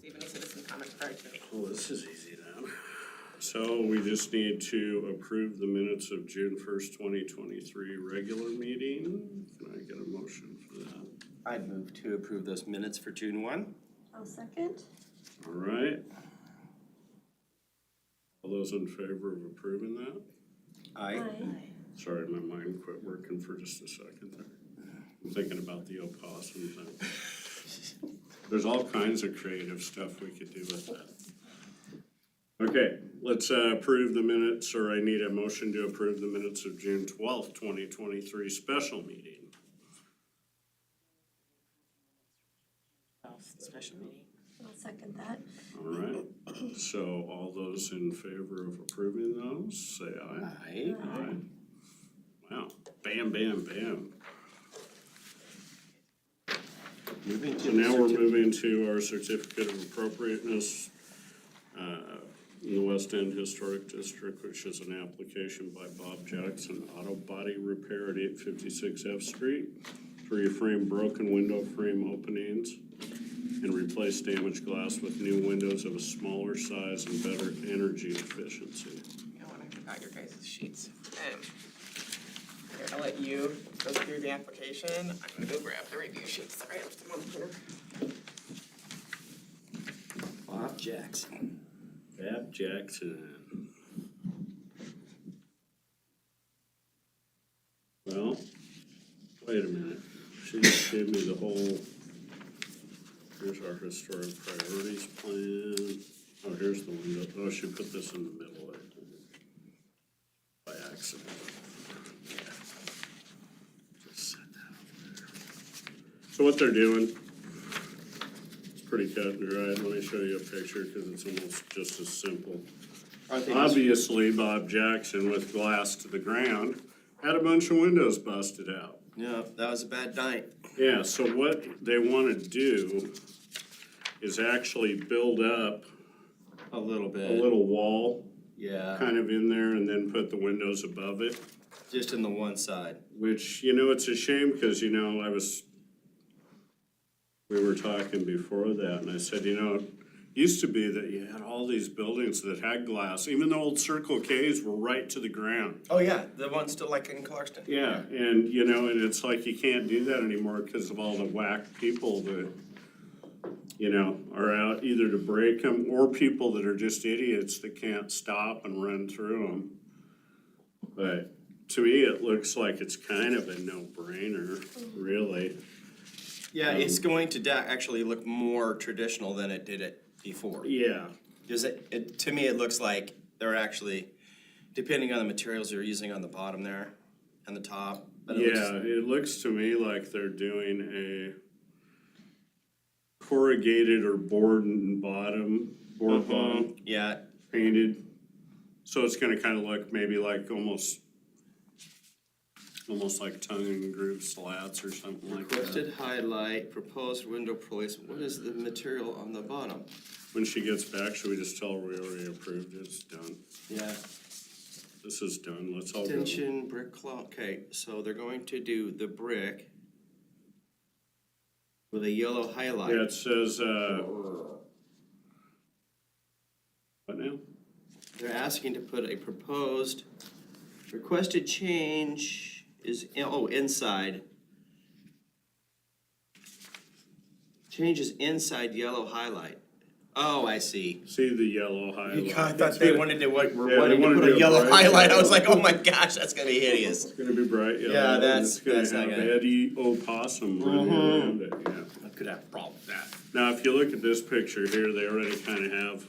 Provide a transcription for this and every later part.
Even a citizen comment prior to the meeting. Well, this is easy then. So we just need to approve the minutes of June 1st, 2023 regular meeting. Can I get a motion for that? I'd move to approve those minutes for June 1. I'll second. All right. All those in favor of approving that? Aye. Sorry, my mind quit working for just a second there. I'm thinking about the opossum thing. There's all kinds of creative stuff we could do with that. Okay, let's approve the minutes, or I need a motion to approve the minutes of June 12th, 2023 special meeting. Special meeting. I'll second that. All right, so all those in favor of approving those, say aye. Aye. Aye. Wow, bam, bam, bam. Moving So to now we're moving to our certificate of appropriateness in the West End Historic District, which is an application by Bob Jackson Auto Body Repair at 856 F Street to reframe broken window frame openings and replace damaged glass with new windows of a smaller size and better energy efficiency. I want to out your guys' sheets. Here, I'll let you go through the application. I'm gonna go grab the review sheets. Sorry, I left them on the printer. Bob Jackson. Bob Jackson. Well, wait a minute. She just gave me the whole, here's our historic priorities plan. Oh, here's the window. Oh, she put this in the middle, I think, by accident. Just set that up there. So what they're doing, it's pretty cut and dried. Let me show you a picture because it's almost just as simple. Aren't they Obviously, Bob Jackson, with glass to the ground, had a bunch of windows busted out. No, that was a bad night. Yeah, so what they want to do is actually build up A little bit. a little wall Yeah, kind of in there and then put the windows above it, just in the one side. which, you know, it's a shame because, you know, we were talking before that and I said, you know, it used to be that you had all these buildings that had glass, even the old Circle K's were right to the ground. Oh, yeah, the one still like in Clarkston. Yeah, and you know, and it's like you can't do that anymore because of all the whack people that, you know, are out either to break them or people that are just idiots that can't stop and run through them. But to me, it looks like it's kind of a no-brainer, really. Yeah, it's going to actually look more traditional than it did it before. Yeah, Because to me, it looks like they're actually, depending on the materials they're using on the bottom there and the top. But it looks to me like they're doing a corrugated or board bottom Yeah, painted. So it's gonna kind of look maybe like almost like tongue and groove slats or something like that. requested highlight, proposed window placement. What is the material on the bottom? When she gets back, should we just tell her we already approved it? It's done. Yeah, This is done. Let's all go. extension brick cloth. Okay, so they're going to do the brick with a yellow highlight. Yeah, it says, what now? They're asking to put a proposed, requested change is, inside. Change is inside yellow highlight. Oh, I see. See the yellow highlight? I thought they wanted to, they wanted to wanna put do a a yellow bright highlight. I was yellow. like, oh my gosh, that's gonna be hideous. It's gonna be bright yellow. Yeah, and that's it's not gonna have gonna- Eddie Opossum running around it, yeah. I could have a problem with that. Now, if you look at this picture here, they already kind of have,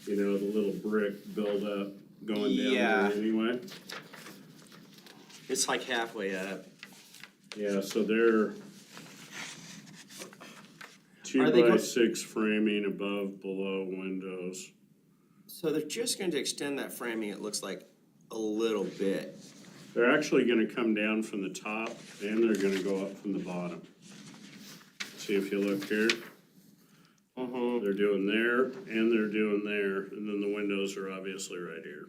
you know, the little brick build up going down Yeah. there anyway. It's like halfway up. Yeah, so they're two Are they by go- six framing above, below windows. So they're just going to extend that framing, it looks like, a little bit. They're actually gonna come down from the top and they're gonna go up from the bottom. See if you look here, Mm-hmm. they're doing there and they're doing there, and then the windows are obviously right here.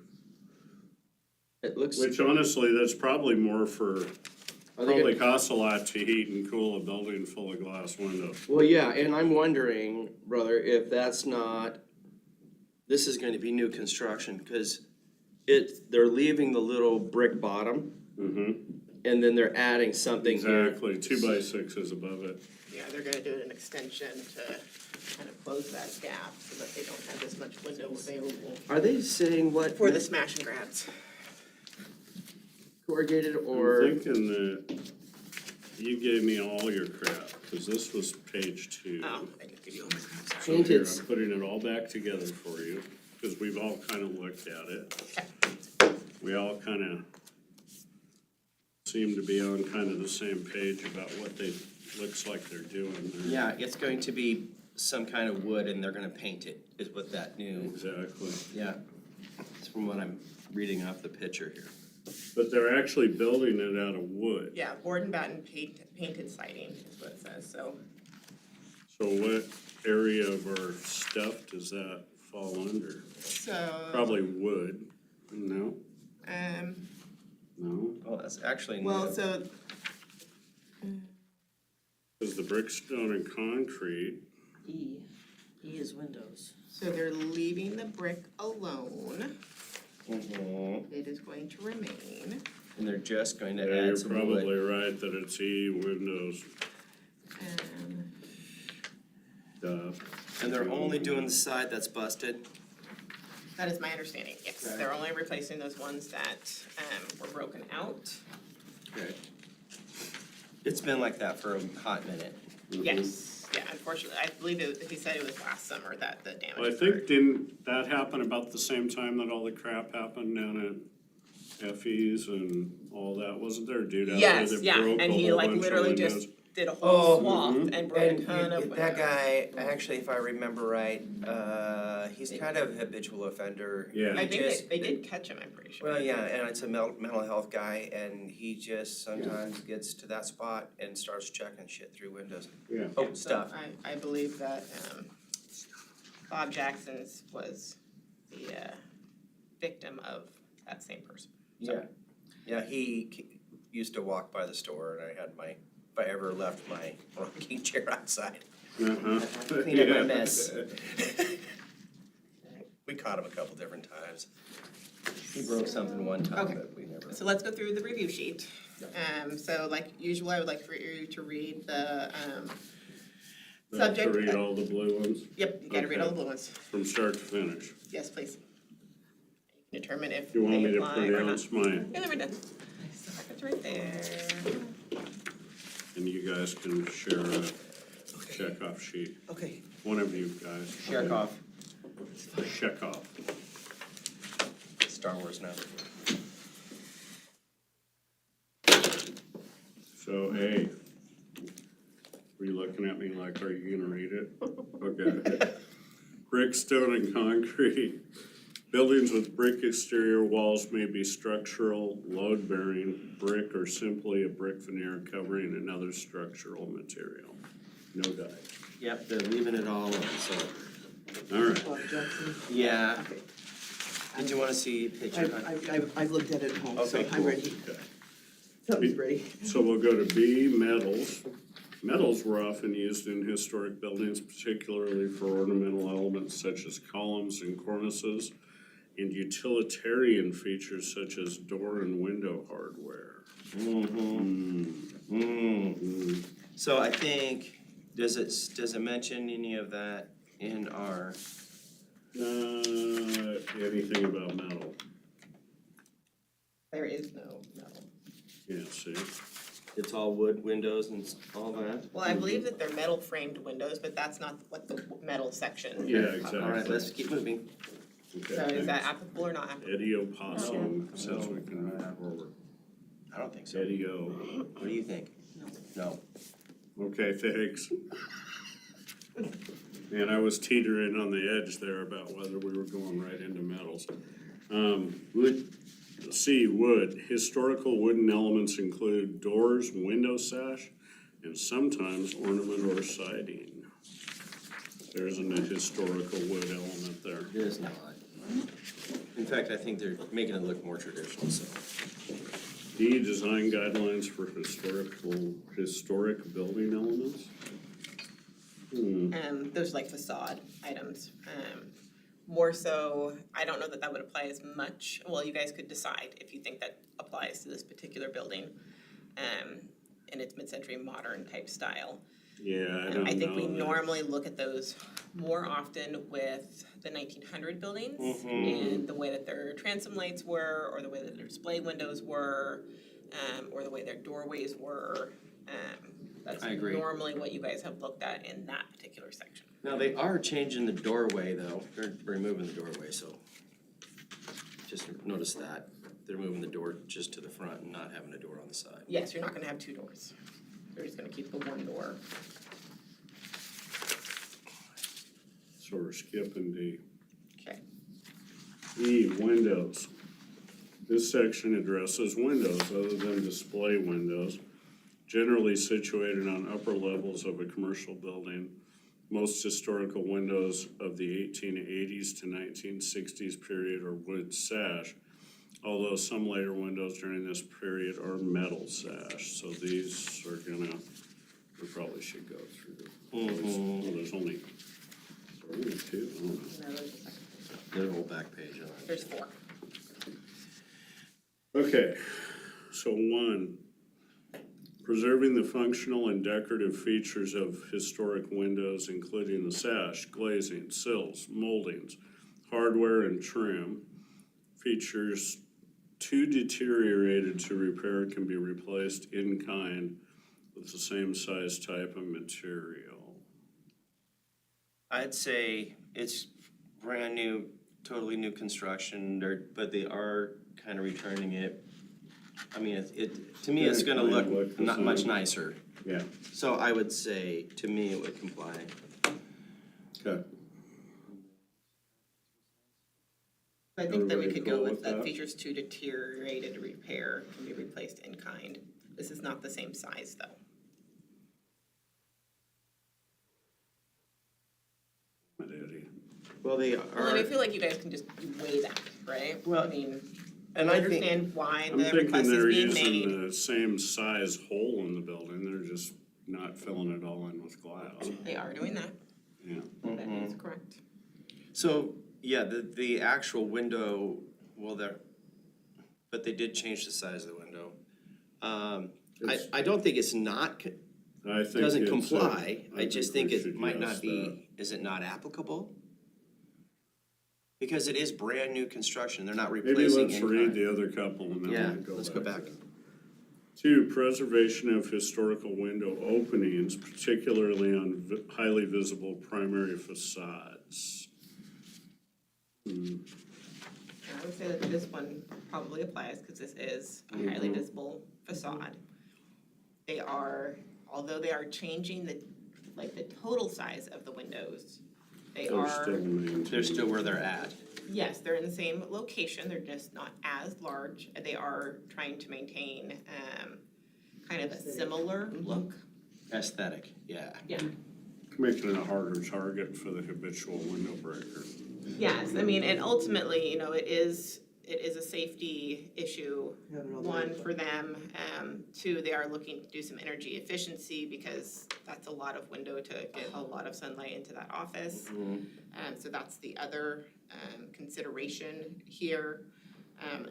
It looks, Which honestly, that's probably more for Are they Probably gonna, costs a lot to heat and cool a building full of glass windows. well, yeah, and I'm wondering, brother, if that's not, this is going to be new construction, because they're leaving the little brick bottom, Mm-hmm, and then they're adding something here. exactly, 2x6 is above it. Yeah, they're gonna do an extension to kind of close that gap so that they don't have as much window available Are they saying what? for the smash and grabs. Corrugated I'm or, thinking that you gave me all your crap, because this was page 2. Oh, I didn't give you all my crap, sorry. So here, Painted. I'm putting it all back together for you, because we've all kind of looked at it. Okay. We all kind of seem to be on kind of the same page about what they, looks like they're doing there. yeah, it's going to be some kind of wood and they're gonna paint it, is what that new, Exactly. yeah. It's from what I'm reading off the picture here. But they're actually building it out of wood. Yeah, board and batten painted siding is what it says, so. So what area of our stuff does that fall under? So. Probably wood. No? No? Oh, that's actually new. Well, so, Because the brick, stone, and concrete, E is windows. so they're leaving the brick alone. Mhm. It is going to remain. And they're just going to yeah, add you're some probably wood. right that it's E, windows, stuff. And they're only doing the side that's busted. That is my understanding, yes. Okay. They're only replacing those ones that were broken out. Okay. It's been like that for a hot minute. Yes, yeah, unfortunately, I believe he said it was last summer that the damage Well, I occurred. think, didn't that happen about the same time that all the crap happened down at FE's and all that? Wasn't there a dude out there Yes, that yeah, broke a and he whole like bunch of literally windows? just did a Oh, whole swath mhm. and broke a ton of windows. That guy, actually, if I remember right, he's kind of a habitual offender. Yeah. I He think just- they did catch him, I'm pretty sure. Well, yeah, and it's a mental health guy, and he just sometimes gets to that spot and starts checking shit through windows. Yeah. Oh, So stuff. I believe that Bob Jackson's was the victim of that same person. Yeah. Yeah, he used to walk by the store, and I had if I ever left my rocking chair outside, Uh-huh. clean up my Yeah. mess. We caught him a couple different times. He broke something one time, Okay. but we never. So let's go through the review sheet. So like usual, I would like for you to read the To subject. read all the blue ones Yep, you gotta read all the Okay. blue ones. from start to finish. Yes, please. Determine if You want they me to apply or not. pronounce mine? Yeah, we're done. It's right there. And you guys can share a check-off sheet. Okay. One of you guys. Check off. Check off. Star Wars now. So A, were you looking at me like, are you gonna read it? Okay. Brick, stone, and concrete. Buildings with brick exterior walls may be structural, load-bearing, brick, or simply a brick veneer covering another structural material. No dye. Yep, they're leaving it all on, so. All right. Bob Jackson. Yeah. Did you wanna see a picture? I've looked at it at home, so Okay, I'm cool. ready. Okay. Something's ready. So we'll go to B, metals. Metals were often used in historic buildings, particularly for ornamental elements such as columns and cornices, and utilitarian features such as door and window hardware. So I think, does it mention any of that in our, Anything about metal? There is no. Yeah, see? it's all wood windows and all that? Well, I believe that they're metal framed windows, but that's not what the metal section. Yeah, exactly. All right, let's keep moving. Okay, So is that thanks. applicable or not applicable? Eddie Opossum says we can move forward. I don't think so. Eddie O. What do you think? No. Okay, thanks. And I was teetering on the edge there about whether we were going right into metals. Wood, C, wood. Historical wooden elements include doors, window sash, and sometimes ornament or siding. There isn't a historical wood element there. it is not. In fact, I think they're making it look more traditional, so. D, design guidelines for historic building elements. Those are like facade items. More so, I don't know that that would apply as much. Well, you guys could decide if you think that applies to this particular building, in its mid-century modern type style. Yeah, I don't know. I think we that- normally look at those more often with the 1900 buildings Mhm. and the way that their transom lights were, or the way that their display windows were, or the way their doorways were. That's I agree. normally what you guys have looked at in that particular section. Now, they are changing the doorway though, they're removing the doorway, so. Just notice that, they're moving the door just to the front and not having a door on the side. Yes, you're not gonna have two doors. They're just gonna keep the one door. So we're skipping D. Okay. E, windows. This section addresses windows other than display windows, generally situated on upper levels of a commercial building. Most historical windows of the 1880s to 1960s period are wood sash, although some later windows during this period are metal sash. So these are gonna, we probably should go through. Mhm. Well, there's only two, I don't know. No, there's a second. There's a whole back page on it. There's four. Okay, so one, preserving the functional and decorative features of historic windows, including the sash, glazing, sills, moldings, hardware and trim. Features too deteriorated to repair can be replaced in kind with the same size, type, and material. I'd say it's brand new, totally new construction, but they are kind of returning it. I mean, to me, it's gonna look not much nicer. Yeah, So I would say, to me, it would comply. okay. I think that we Everybody could cool go with with that that? features too deteriorated to repair can be replaced in kind. This is not the same size though. My daddy. Well, they Well, and I are, feel like you guys can just weigh that, right? Well, I mean, and I I think, understand why I'm the thinking request is they're being made. using the same size hole in the building, they're just not filling it all in with glass. They are doing that. Yeah, That is correct. so, yeah, the actual window, well, but they did change the size of the window. I don't think it's not, I think doesn't it's, comply, I just think we it should might yes not be, is it not applicable? Because it is brand new construction, they're not Maybe replacing let's in read kind. the other couple and then Yeah, we'll go let's go back. back. 2, preservation of historical window openings, particularly on highly visible primary facades. And I would say that this one probably applies because this is a highly visible facade. They are, although they are changing the total size of the windows, they They're are, still maintained. They're still where they're at. yes, they're in the same location, they're just not as large. They are trying to maintain kind of a similar look. Aesthetic, yeah. Yeah. Making it a harder target for the habitual window breaker. Yes, I mean, and ultimately, it is a safety issue. One, for them, two, they are looking to do some energy efficiency because that's a lot of window to get a lot of sunlight into that office. So that's the other consideration here.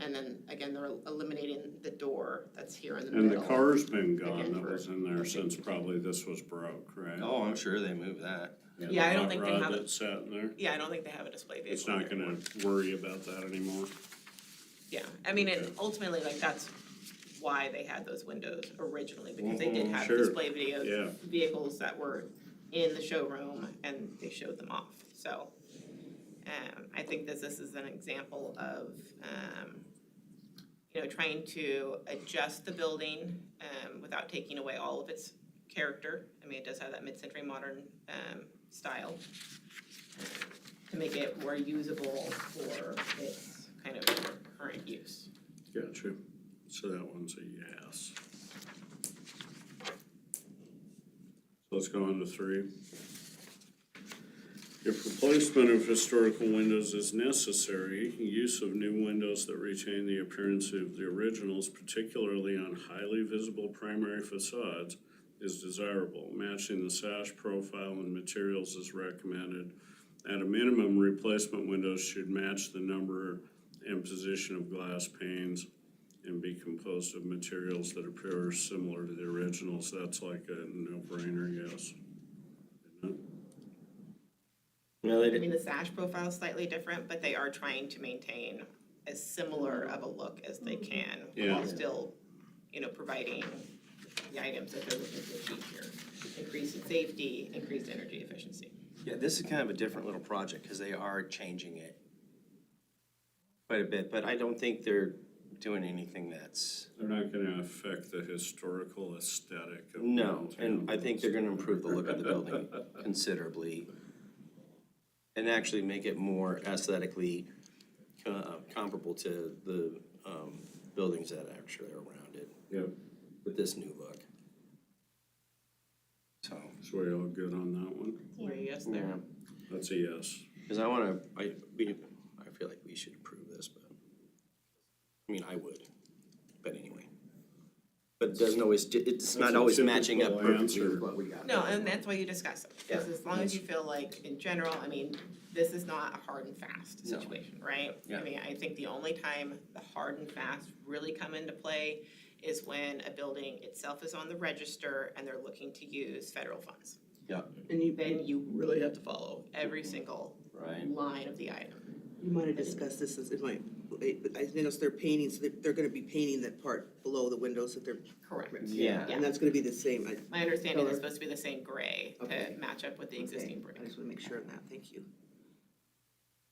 And then again, they're eliminating the door that's here in the And middle. the car's been gone Again, that for was in there since safety. probably this was broke, right? Oh, I'm sure they moved that. Yeah, I the don't hot think they rod have it. that sat in there. Yeah, I don't think they have a display vehicle. It's not there gonna anymore. worry about that anymore. Yeah, I mean, and ultimately, that's why they had those windows originally, because they did have Sure. display video Yeah. vehicles that were in the showroom and they showed them off, so. I think this is an example of, trying to adjust the building, without taking away all of its character. I mean, it does have that mid-century modern, style, to make it more usable for its kind of current use. Gotcha. So that one's a yes. So let's go on to 3. If replacement of historical windows is necessary, use of new windows that retain the appearance of the originals, particularly on highly visible primary facades, is desirable. Matching the sash profile and materials is recommended. At a minimum, replacement windows should match the number and position of glass panes and be composed of materials that appear similar to the originals. That's like a no-brainer, yes. No, they I mean, didn't, the sash profile is slightly different, but they are trying to maintain as similar of a look as they can Yeah. while still, providing the items that they're looking to achieve here. Increase in safety, increased energy efficiency. yeah, this is kind of a different little project, cause they are changing it quite a bit, but I don't think they're doing anything that's, They're not gonna affect the historical aesthetic of no, downtown. and I think they're gonna improve the look of the building considerably. And actually make it more aesthetically comparable to the buildings that actually are around it Yep, with this new look. So, so we all good on that one? Where yes there. yeah, That's a yes. cause I feel like we should approve this, but, I mean, I would, but anyway. But it doesn't always, it's not That's a always matching up typical perfectly with answer. what we got. No, and that's why you discuss it, because Yeah. as long as you feel like, in general, I mean, this is not a hard and fast No. situation, right? Yeah. I mean, I think the only time the hard and fast really come into play is when a building itself is on the register and they're looking to use federal funds. And Then you really have to follow every single Right. line of the item. you might have discussed this as, I noticed they're painting, so they're gonna be painting that part below the windows that they're. Correct. Yeah. And that's gonna be the same, My understanding Color. is supposed to be the same gray Okay. to match up with the existing brick. I just wanna make sure of that, thank you.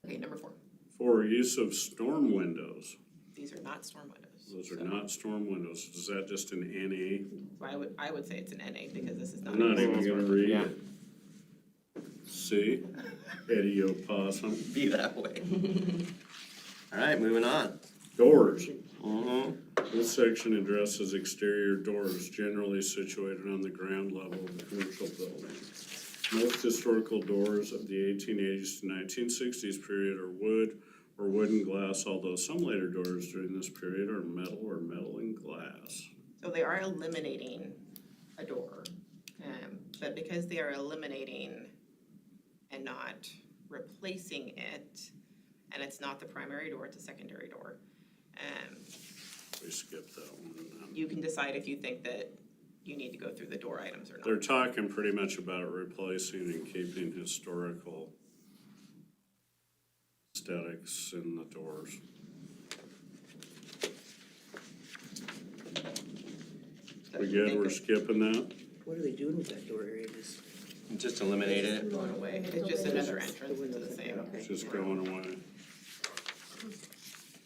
Okay, number 4, For use of storm windows, these are not storm windows. those are So- not storm windows, is that just an NA? So I would say it's an NA because this is not. I'm not even gonna read Yeah. it. See, Eddie Opossum. Be that way. All right, moving on. Doors. Mm-hmm. This section addresses exterior doors generally situated on the ground level of the commercial building. Most historical doors of the 1880s to 1960s period are wood or wooden glass, although some later doors during this period are metal or metal and glass. So they are eliminating a door, but because they are eliminating and not replacing it, and it's not the primary door, it's a secondary door, We skipped that one. you can decide if you think that you need to go through the door items or They're not. talking pretty much about replacing and keeping historical aesthetics in the doors. So We if you good, think we're of skipping that? What are they doing with that door area, Just eliminate it. Going away, it's just another entrance into the same. Okay. It's just going away.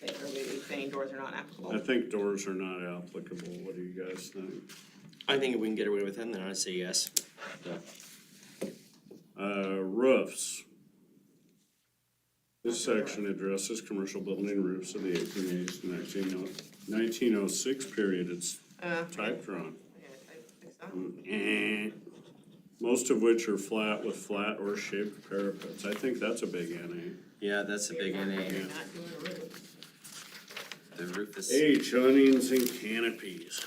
Are we saying doors are not applicable? I think doors are not applicable. What do you guys think? I think if we can get away with them, then I'd say yes. Roofs. This section addresses commercial building roofs of the 1880s to 1906 period. It's typed wrong. Yeah, I think so. Most of which are flat with flat or shaped parapets. I think that's a big NA. Yeah, that's a big You're NA. not doing a roof. The roof is, H, awnings and canopies.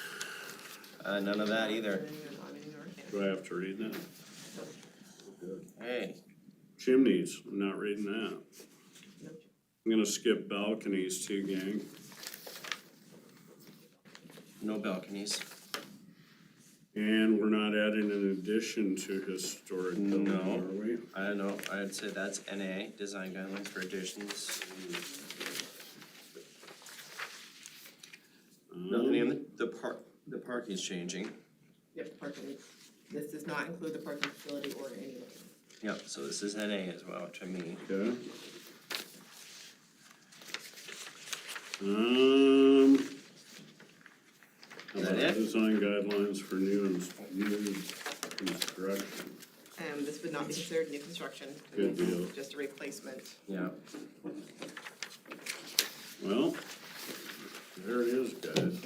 none of that either. Then you're not in your camp. Do I have to read that? Hey, Chimneys, I'm not reading that. No. I'm gonna skip balconies too, gang. no balconies. And we're not adding an addition to historic building, No. are we? I don't know, I'd say that's NA, design guidelines for additions. Nothing in the parking's changing. Yep, parking, this does not include the parking facility or any of Yep, so this is NA as well, to me. Okay. Is that it? Design guidelines for new construction. This would not be considered new construction, Good deal. just a replacement. Yeah. Well, there it is, guys.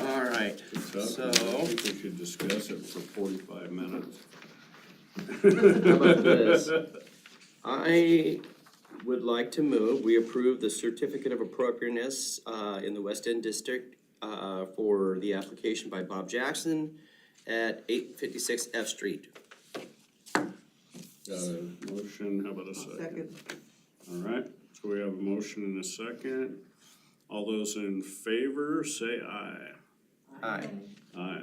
All right, It's up. so, I think we should discuss it for 45 minutes. How about this? I would like to move, we approve the certificate of appropriateness in the West End District for the application by Bob Jackson at 856 F Street. Got a motion, how about a second? Second. All right, so we have a motion and a second. All those in favor, say aye. Aye. Aye.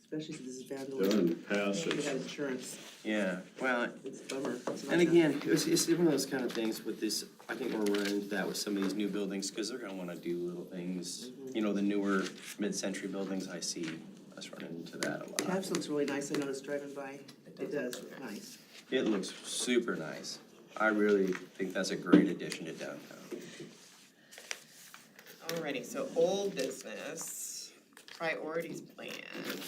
Especially since this is vandalism. Done, They passes. got insurance. Yeah, well, It's a bummer. It's and like again, it's one of those kind of things with this, I think we're running into that with some of these new buildings, because they're gonna wanna do little things. You know, the newer mid-century buildings, I see us running into that a that. lot. Caps looks really nice. I noticed driving by. It does look nice. It looks super nice. I really think that's a great addition to downtown. Alrighty, so old business, priorities plan.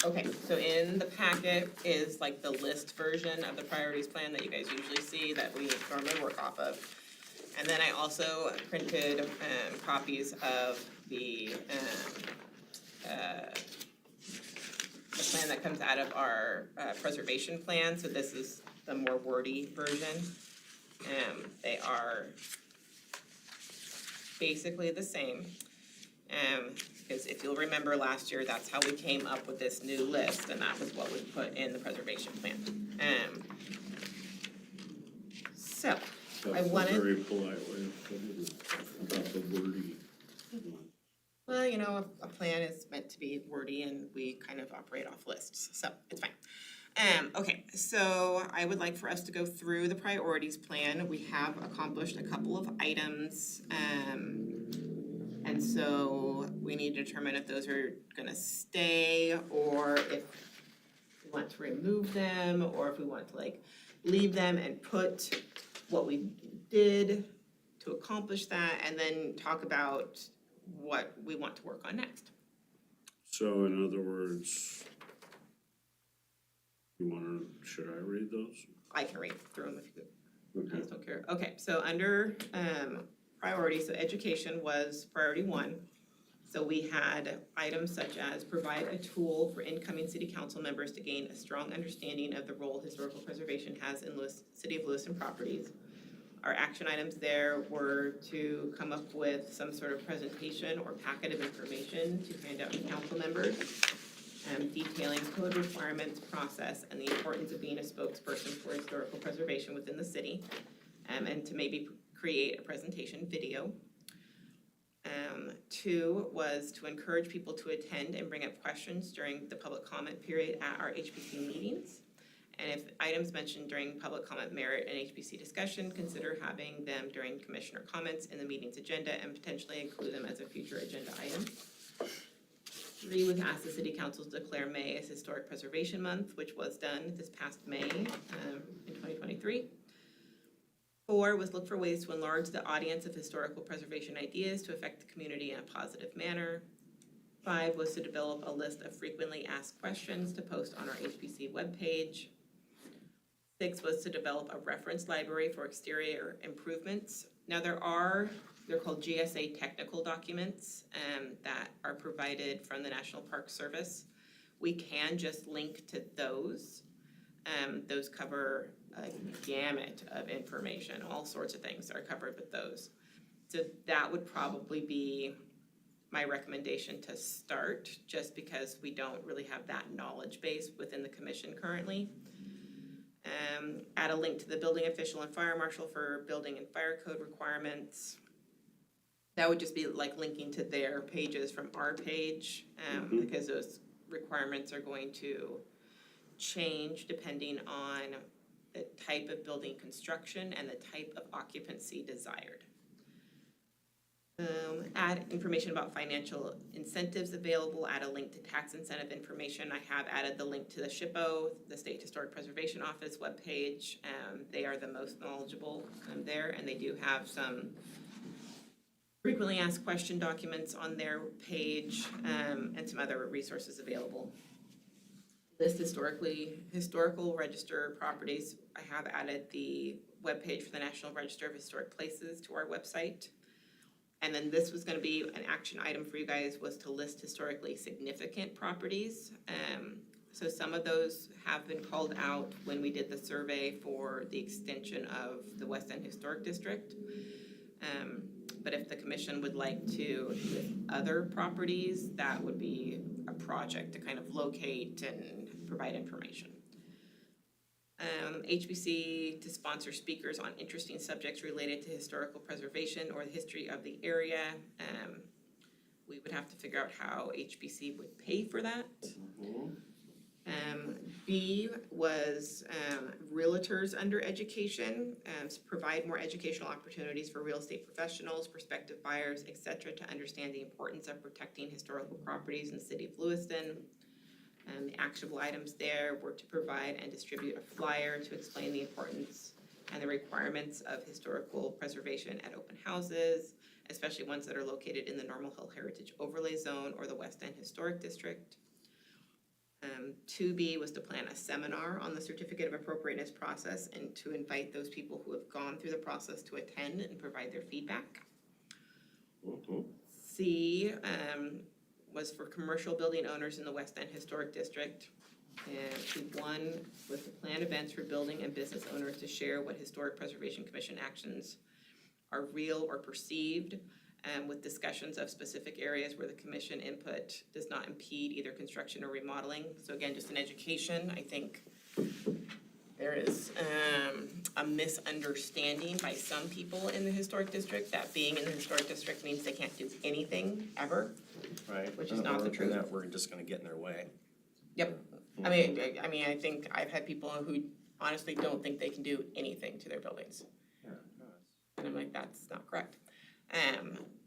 Okay, so in the packet is like the list version of the priorities plan that you guys usually see that we normally work off of. And then I also printed copies of the plan that comes out of our preservation plan, so this is the more wordy version. They are basically the same. Because if you'll remember last year, that's how we came up with this new list, and that was what we put in the preservation plan. So, I That's a wanted, very polite way of putting it, about the wordy one. well, you know, a plan is meant to be wordy and we kind of operate off lists, so it's fine. Okay, so I would like for us to go through the priorities plan. We have accomplished a couple of items, and so we need to determine if those are gonna stay or if we want to remove them or if we want to like leave them and put what we did to accomplish that and then talk about what we want to work on next. So in other words, should I read those? I can read through them if you Okay. guys don't care. Okay, so under priorities, so education was priority 1. So we had items such as provide a tool for incoming city council members to gain a strong understanding of the role historical preservation has in City of Lewiston properties. Our action items there were to come up with some sort of presentation or packet of information to hand out to council members, detailing code requirements, process, and the importance of being a spokesperson for historical preservation within the city, and to maybe create a presentation video. 2 was to encourage people to attend and bring up questions during the public comment period at our HPC meetings. And if items mentioned during public comment merit an HPC discussion, consider having them during commissioner comments in the meeting's agenda and potentially include them as a future agenda item. 3 was ask the city council to declare May as Historic Preservation Month, which was done this past May in 2023. 4 was look for ways to enlarge the audience of historical preservation ideas to affect the community in a positive manner. 5 was to develop a list of frequently asked questions to post on our HPC webpage. 6 was to develop a reference library for exterior improvements. Now they're called GSA technical documents that are provided from the National Park Service. We can just link to those. Those cover a gamut of information, all sorts of things are covered with those. So that would probably be my recommendation to start, just because we don't really have that knowledge base within the commission currently. Add a link to the building official and fire marshal for building and fire code requirements. That would just be like linking to their pages from our page, because those requirements are going to change depending on the type of building construction and the type of occupancy desired. Add information about financial incentives available, add a link to tax incentive information. I have added the link to the SHPO, the State Historic Preservation Office webpage. They are the most knowledgeable there, and they do have some frequently asked question documents on their page, and some other resources available. List historical register properties. I have added the webpage for the National Register of Historic Places to our website. And then this was gonna be an action item for you guys, was to list historically significant properties. So some of those have been called out when we did the survey for the extension of the West End Historic District. But if the commission would like to, with other properties, that would be a project to kind of locate and provide information. HPC to sponsor speakers on interesting subjects related to historical preservation or the history of the area. We would have to figure out how HPC would pay for that. B was realtors under education, to provide more educational opportunities for real estate professionals, prospective buyers, et cetera, to understand the importance of protecting historical properties in the city of Lewiston. The actionable items there were to provide and distribute a flyer to explain the importance and the requirements of historical preservation at open houses, especially ones that are located in the Normal Hill Heritage Overlay Zone or the West End Historic District. 2B was to plan a seminar on the certificate of appropriateness process and to invite those people who have gone through the process to attend and provide their feedback. C was for commercial building owners in the West End Historic District. And 1 was to plan events for building and business owners to share what Historic Preservation Commission actions are real or perceived, with discussions of specific areas where the commission input does not impede either construction or remodeling. So again, just an education. I think there is a misunderstanding by some people in the historic district that being in the historic district means they can't do anything ever. Right. Which is not the Or truth. that we're just gonna get in their way. Yep. I mean, I think I've had people who honestly don't think they can do anything to their buildings. Yeah. And I'm like, that's not correct.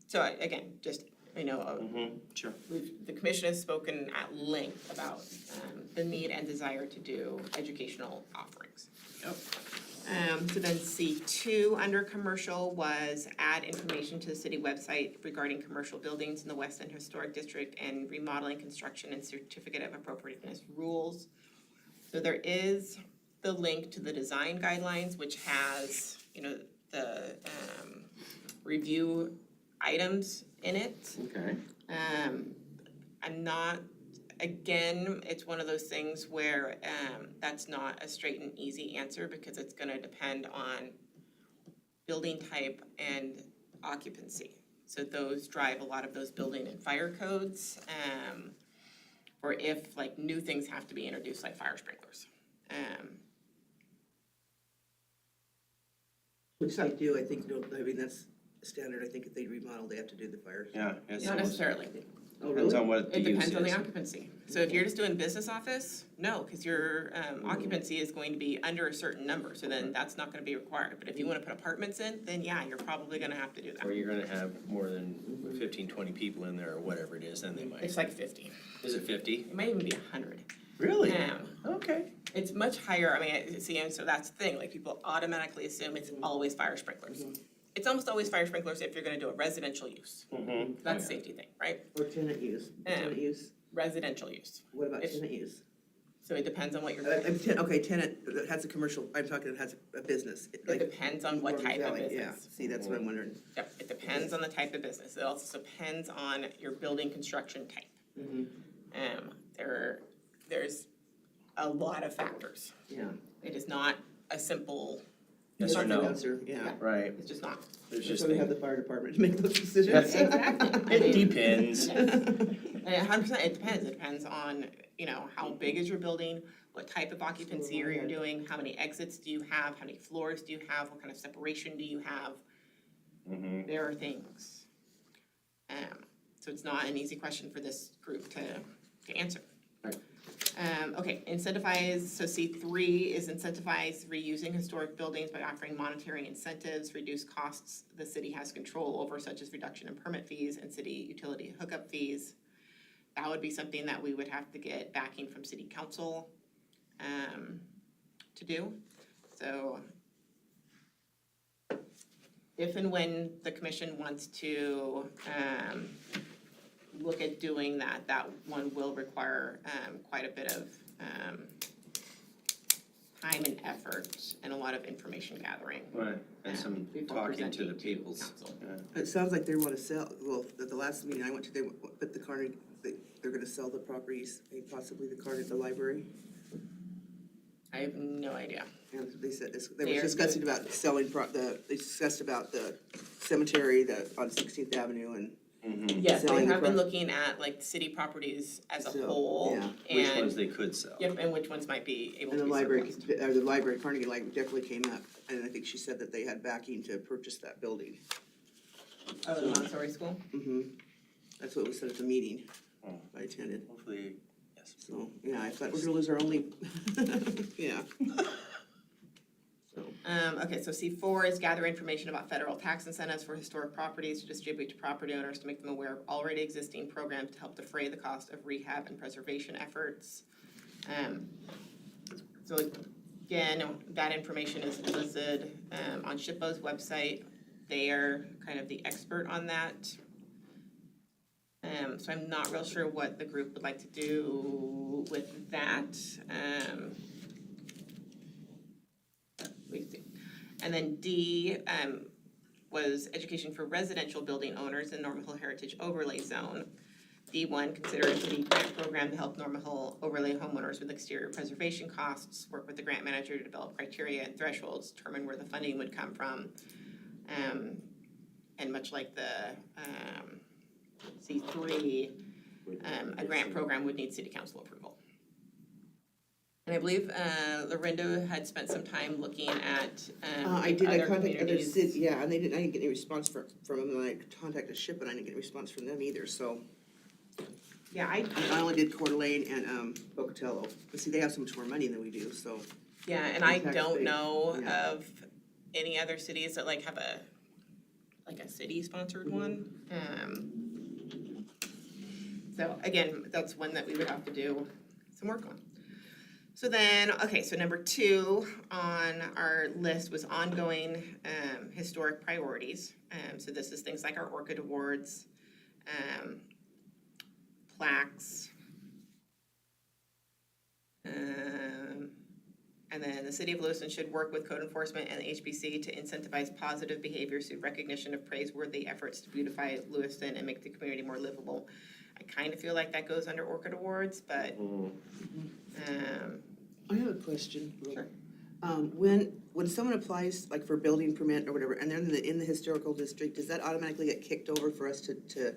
So again, just, Sure. the commission has spoken at length about the need and desire to do educational offerings. Yep. So then C2 under commercial was add information to the city website regarding commercial buildings in the West End Historic District and remodeling, construction, and certificate of appropriateness rules. So there is the link to the design guidelines, which has, the review items in it. Okay. I'm not, again, it's one of those things where that's not a straight and easy answer because it's gonna depend on building type and occupancy. So those drive a lot of those building and fire codes, or if like new things have to be introduced like fire sprinklers. Which they do, I think, that's standard, I think if they remodel, they have to do the fires. Yeah. It's Not necessarily. Oh, Depends really? on what the It use depends on the is. occupancy. So if you're just doing business office, no, because your occupancy is going to be under a certain number, so then that's not gonna be required. But if you wanna put apartments in, then yeah, you're probably gonna have to do Or that. you're gonna have more than 15, 20 people in there or whatever it is, then they might. It's like 50. Is it 50? It might even be 100. Really? Um, Okay. It's much higher, see, and so that's the thing, like people automatically assume it's always fire sprinklers. It's almost always fire sprinklers if you're gonna do a residential use. Mm-hmm. That's a safety thing, right? Or tenant use, tenant use, Residential use. what about If- tenant use? So it depends on what you're I'm doing. okay, tenant that has a commercial, I'm talking that has a business, It like. depends on what type of selling, business. Yeah, see, that's what I'm wondering. Yep, it depends on the type of business. It also depends on your building construction type. There's a lot of factors. Yeah. It is not a simple, Yes or no? Answer, yeah. Right. it's just not. There's That's just why we have things. the fire department to make those decisions. Exactly. It depends. And 100%, it depends. It depends on, how big is your building, what type of occupancy are you doing, how many exits do you have, how many floors do you have, what kind of separation do you have? Mm-hmm. There are things. So it's not an easy question for this group to answer. Right. Okay, incentivize, so C3 is incentivize reusing historic buildings by offering monetary incentives, reduce costs the city has control over, such as reduction in permit fees and city utility hookup fees. That would be something that we would have to get backing from city council to do. So if and when the commission wants to look at doing that, that one will require quite a bit of time and effort and a lot of information gathering. Right. And some before talking to the presenting people. council. Yeah. It sounds like they want to sell, well, at the last meeting I went to, they put the they're gonna sell the properties, possibly the card at the library. I have no idea. And they said, they They were are discussing about selling they discussed about the cemetery on 16th Avenue and. Yes, they Selling the have been pro- looking at like city properties as a So, whole, yeah. Which ones and, they could sell. yep, and which ones might be able And to the be library, surplus. the library, Carnegie Library definitely came up, and I think she said that they had backing to purchase that building. Oh, the Montessori school? That's what was said at the meeting Oh. I attended. Hopefully, yes. So, yeah, I thought we're gonna lose our only, yeah. So, Okay, so C4 is gather information about federal tax incentives for historic properties to distribute to property owners to make them aware of already existing programs to help defray the cost of rehab and preservation efforts. So again, that information is listed on SHPO's website. They are kind of the expert on that. So I'm not real sure what the group would like to do with that. We see. And then D was education for residential building owners in Normal Hill Heritage Overlay Zone. D1, consider a city grant program to help Normal Hill overlay homeowners with exterior preservation costs, work with the grant manager to develop criteria and thresholds, determine where the funding would come from. And much like the C3, a grant program would need city council approval. And I believe Lorinda had spent some time looking at I did, I other contacted other communities. cities, yeah, and I didn't get any response from them, and I contacted SHIP, and I didn't get a response from them either, so. Yeah, I only did Coeur d'Alene and Pocatello, but see, they have so much more money than we do, so. and I Tax don't base, know yeah. of any other cities that like have a city-sponsored one. So again, that's one that we would have to do some work on. So then, okay, so number 2 on our list was ongoing historic priorities. So this is things like our Orchid Awards, plaques, and then the city of Lewiston should work with code enforcement and the HPC to incentivize positive behaviors through recognition of praiseworthy efforts to beautify Lewiston and make the community more livable. I kind of feel like that goes under Orchid Awards, but I have a question. Sure. When someone applies, like for building permit or whatever, and they're in the historical district, does that automatically get kicked over for us to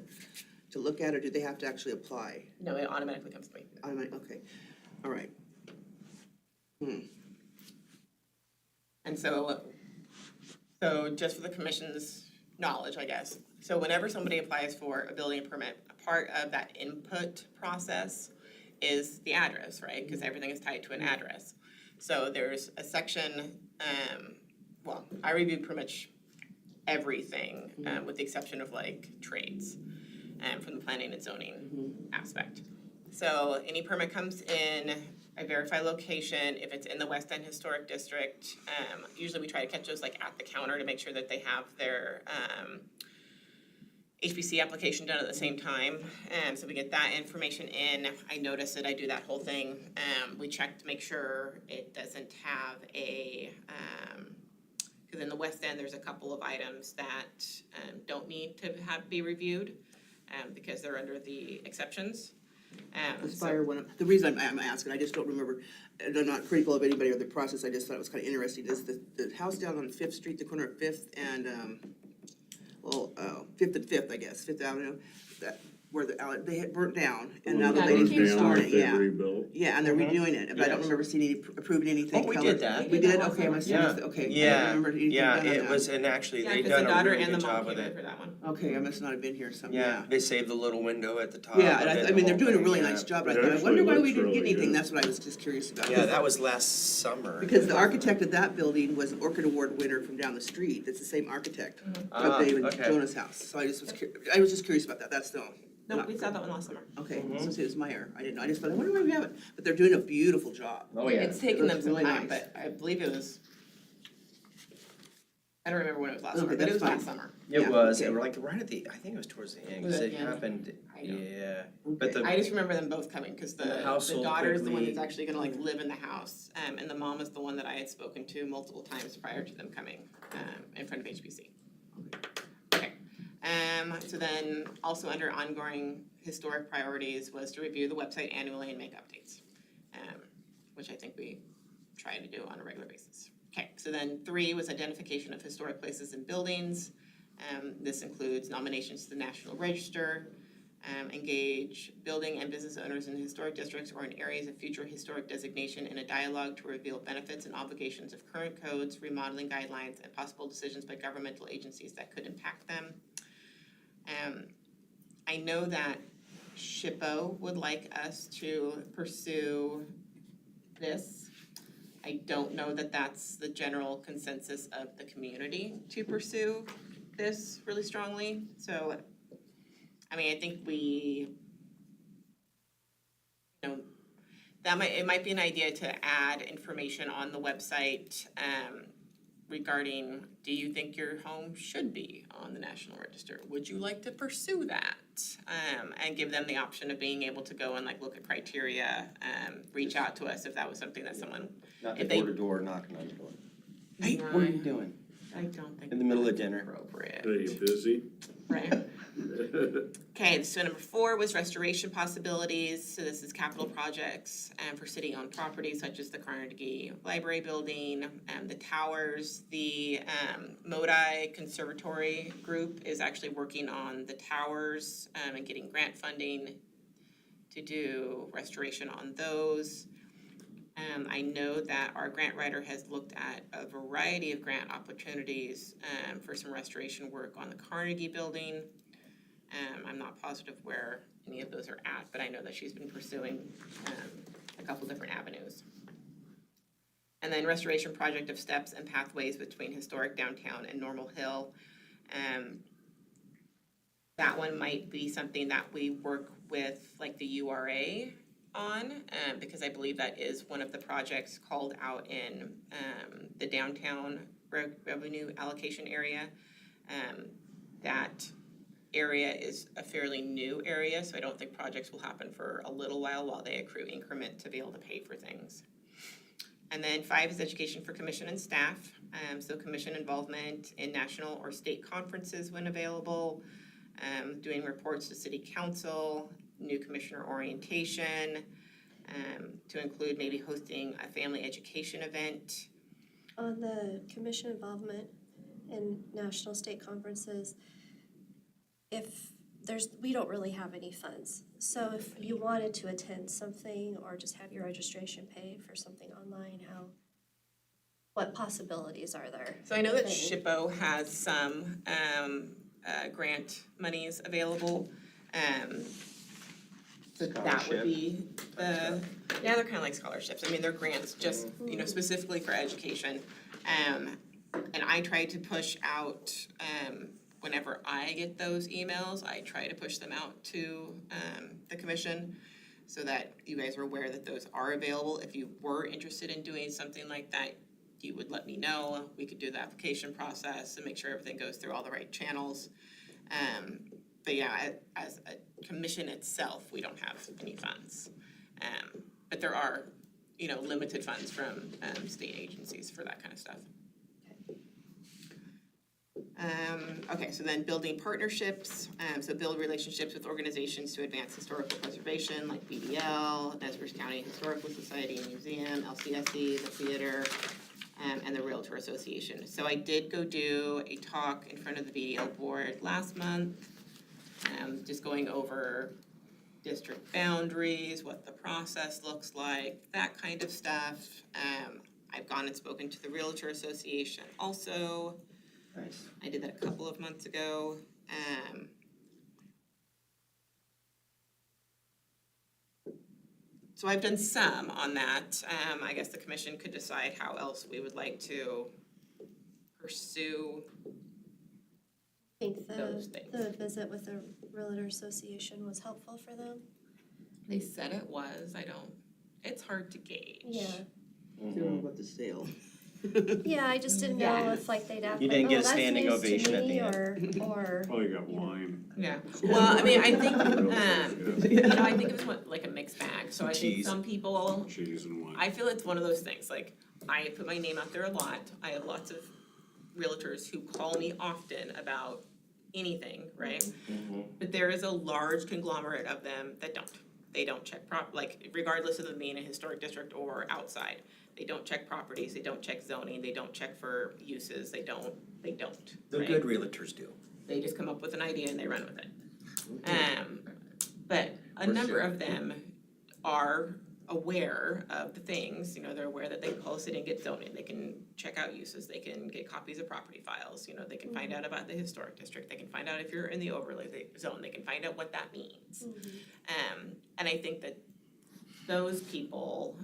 look at, or do they have to actually apply? no, it automatically comes to me. Okay, all right. And so just for the commission's knowledge, I guess, so whenever somebody applies for a building permit, a part of that input process is the address, right? Because everything is tied to an address. So there's a section, I review pretty much everything, with the exception of like trades, from the planning and zoning aspect. So any permit comes in, I verify location, if it's in the West End Historic District, usually we try to catch those like at the counter to make sure that they have their, HPC application done at the same time, so we get that information in. I notice it, I do that whole thing. We check to make sure it doesn't have a, because in the West End, there's a couple of items that don't need to be reviewed because they're under the exceptions. The reason I'm asking, I just don't remember, and I'm not critical of anybody or the process, I just thought it was kind of interesting, is the house down on 5th Street, the corner of 5th and 5th and 5th, I guess, 5th Avenue, where they had burnt down, and now the Yeah, ladies they restored it, They yeah. rebuilt. Yeah, and they're redoing it, but I don't Yes. remember seeing approving anything. Oh, we colored. did that. We We did did, that okay, I must have missed it, okay. I don't remember anything done on It that. was, and actually, Yeah, they because the done a daughter really and the good mom job with came in it. for that one. Okay, I must not have been here, something, Yeah, yeah. they saved the little window at the top. Yeah, of and it, I the mean, they're whole doing a thing, really yeah. nice job, It I thought, I actually wonder why we looks didn't get really anything, good. that's what I was just curious about. Yeah, that was last summer. Because the architect of that building was an Orchid Award winner from down the street, it's the same architect of David okay. Jonah's house, so I was just curious about that, that's the. No, we saw that one last summer. Okay, so it was my error, I didn't know, I just thought, I wonder why we haven't, but they're doing a beautiful job. Oh, It's taken them looks some really time, nice. but I believe it was, I don't remember when it was last Okay, summer, but it was that's last fine. summer. It Yeah, was, okay. and like right at the, I think it was towards the end, Was because it it the end? happened, I know. yeah. But the, I just remember them both coming, because And the the household daughter's the one quickly- that's actually gonna like live in the house, and the mom is the one that I had spoken to multiple times prior to them coming, in front of HPC. Okay, So then also under ongoing historic priorities was to review the website annually and make updates, which I think we try to do on a regular basis. Okay, so then 3 was identification of historic places and buildings. This includes nominations to the National Register, engage building and business owners in historic districts or in areas of future historic designation in a dialogue to reveal benefits and obligations of current codes, remodeling guidelines, and possible decisions by governmental agencies that could impact them. I know that SHPO would like us to pursue this. I don't know that that's the general consensus of the community to pursue this really strongly. So, I mean, I think we, it might be an idea to add information on the website regarding, do you think your home should be on the National Register? Would you like to pursue that? And give them the option of being able to go and like look at criteria, reach out to us if that was something that someone, Not If door they- to door knocking on the door. Hey, No, what are you doing? I don't think In the middle of that's dinner. appropriate. Are you busy? Right. Okay, so number 4 was restoration possibilities. So this is capital projects for city-owned properties such as the Carnegie Library Building, the towers. The Modi Conservatory Group is actually working on the towers and getting grant funding to do restoration on those. I know that our grant writer has looked at a variety of grant opportunities for some restoration work on the Carnegie Building. I'm not positive where any of those are at, but I know that she's been pursuing a couple different avenues. And then restoration project of steps and pathways between historic downtown and Normal Hill. That one might be something that we work with like the URA on, because I believe that is one of the projects called out in the downtown revenue allocation area. That area is a fairly new area, so I don't think projects will happen for a little while they accrue increment to be able to pay for things. And then 5 is education for commission and staff. So commission involvement in national or state conferences when available, doing reports to city council, new commissioner orientation, to include maybe hosting a family education event. On the commission involvement in national state conferences, we don't really have any funds. So if you wanted to attend something or just have your registration paid for something online, what possibilities are there? So I know that Okay. SHPO has some grant monies available. So that would be they're kind of like scholarships. I mean, they're grants just, specifically for education. And I try to push out, whenever I get those emails, I try to push them out to the commission so that you guys are aware that those are available. If you were interested in doing something like that, you would let me know. We could do the application process and make sure everything goes through all the right channels. But yeah, as a commission itself, we don't have any funds. But there are, limited funds from state agencies for that kind of stuff. Okay, so then building partnerships, so build relationships with organizations to advance historical preservation like BDL, Nez Perce County Historical Society and Museum, LCSC, the theater, and the Realtor Association. So I did go do a talk in front of the BDL board last month, just going over district boundaries, what the process looks like, that kind of stuff. I've gone and spoken to the Realtor Association also. Nice. I did that a couple of months ago. So I've done some on that. I guess the commission could decide how else we would like to pursue. I think Those things. the visit with the Realtor Association was helpful for them. They said it was, it's hard to gauge. Yeah. I don't know about the sale. Yeah, I just didn't know Yeah. if like they'd ask You like, didn't get a that's standing news to ovation at the me, end. or Oh, you got wine. Yeah, well, I mean, I think, Yeah. I think it was like a mixed bag, so I think Cheese. some people, Cheese and wine. I feel it's one of those things, like, I put my name out there a lot, I have lots of realtors who call me often about anything, right? Mhm. But there is a large conglomerate of them that don't. They don't check like regardless of them being a historic district or outside. They don't check properties, they don't check zoning, they don't check for uses, they don't, The right? good realtors do. They just come up with an idea and they run with it. But a For number sure. of them are aware of the things, they're aware that they can post it and get zoning, they can check out uses, they can get copies of property files, they can find out about the historic district, they can find out if you're in the overlay zone, they can find out what that means. And I think that those people,